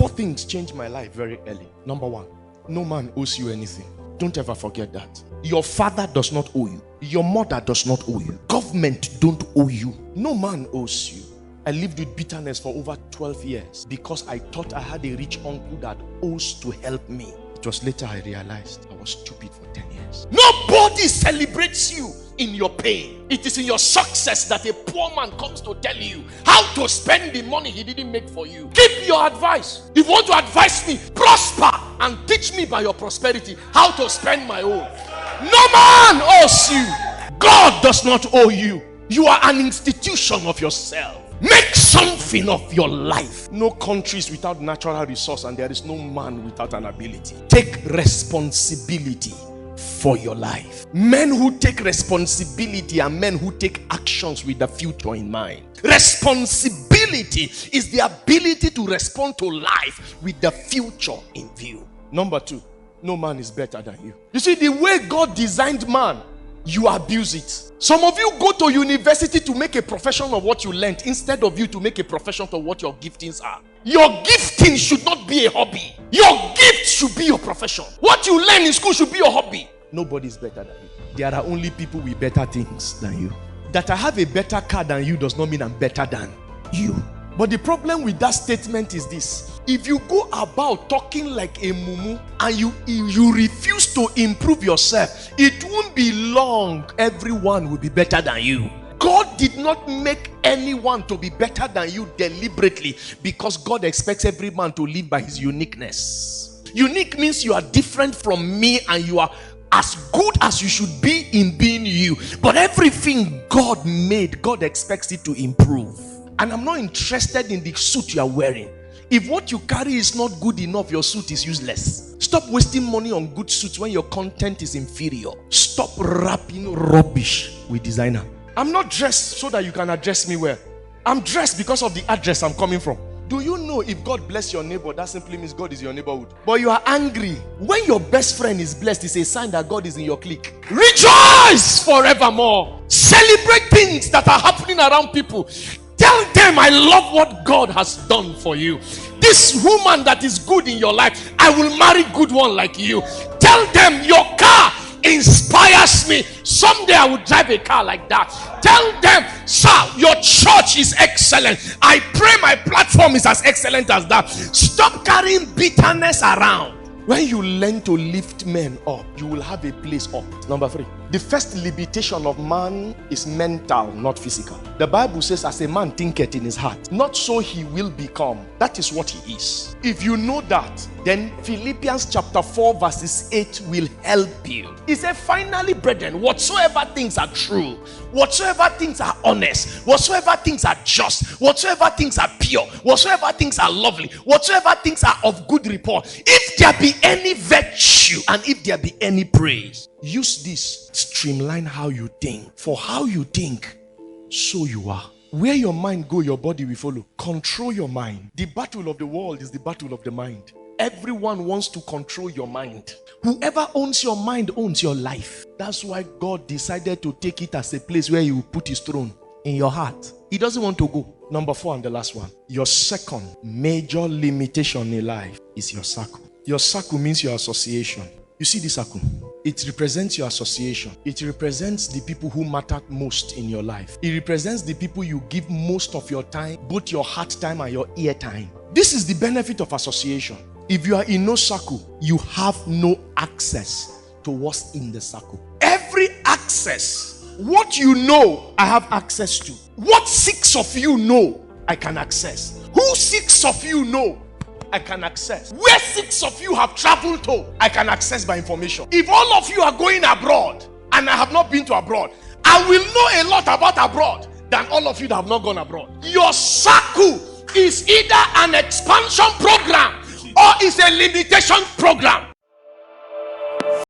4 things changed my life very early. Number 1, no man owes you anything. Don't ever forget that. Your father does not owe you. Your mother does not owe you. Government don't owe you. No man owes you. I lived with bitterness for over 12 years because I thought I had a rich uncle that owes to help me. It was later I realized I was stupid for 10 years. Nobody celebrates you in your pain. It is in your success that a poor man comes to tell you how to spend the money he didn't make for you. Keep your advice. If you want to advise me, prosper and teach me by your prosperity how to spend my own. No man owes you. God does not owe you. You are an institution of yourself. Make something of your life. No country is without natural resource, and there is no man without an ability. Take responsibility for your life. Men who take responsibility are men who take actions with the future in mind. Responsibility is the ability to respond to life with the future in view. Number 2, no man is better than you. You see, the way God designed man, you abuse it. Some of you go to university to make a profession of what you learned instead of you to make a profession of what your giftings are. Your gifting should not be a hobby. Your gift should be your profession. What you learn in school should be your hobby. Nobody is better than you. There are only people with better things than you. That I have a better car than you does not mean I'm better than you. But the problem with that statement is this: if you go about talking like a mumu and you refuse to improve yourself, it won't be long everyone will be better than you. God did not make anyone to be better than you deliberately, because God expects every man to live by his uniqueness. Unique means you are different from me and you are as good as you should be in being you. But everything God made, God expects it to improve. And I'm not interested in the suit you are wearing. If what you carry is not good enough, your suit is useless. Stop wasting money on good suits when your content is inferior. Stop wrapping rubbish with designer. I'm not dressed so that you can address me well. I'm dressed because of the address I'm coming from. Do you know if God bless your neighbor, that simply means God is your neighborhood? But you are angry. When your best friend is blessed, it's a sign that God is in your clique. Rejoice forevermore. Celebrate things that are happening around people. Tell them, I love what God has done for you. This woman that is good in your life, I will marry good one like you. Tell them, your car inspires me. Someday I will drive a car like that. Tell them, sir, your church is excellent. I pray my platform is as excellent as that. Stop carrying bitterness around. When you learn to lift men up, you will have a place up. Number 3, the first limitation of man is mental, not physical. The Bible says, as a man thinketh in his heart, not so he will become. That is what he is. If you know that, then Philippians chapter 4 verses 8 will help you. He said, finally, brethren, whatsoever things are true, whatsoever things are honest, whatsoever things are just, whatsoever things are pure, whatsoever things are lovely, whatsoever things are of good report, if there be any virtue and if there be any praise, use this. Streamline how you think. For how you think, so you are. Where your mind go, your body will follow. Control your mind. The battle of the world is the battle of the mind. Everyone wants to control your mind. Whoever owns your mind owns your life. That's why God decided to take it as a place where he will put his throne, in your heart. He doesn't want to go. Number 4 and the last one. Your second major limitation in life is your circle. Your circle means your association. You see this circle? It represents your association. It represents the people who matter most in your life. It represents the people you give most of your time, both your heart time and your ear time. This is the benefit of association. If you are in no circle, you have no access to what's in the circle. Every access, what you know, I have access to. What 6 of you know, I can access. Who 6 of you know, I can access. Where 6 of you have traveled to, I can access by information. If all of you are going abroad and I have not been to abroad, I will know a lot about abroad than all of you that have not gone abroad. Your circle is either an expansion program or is a limitation program.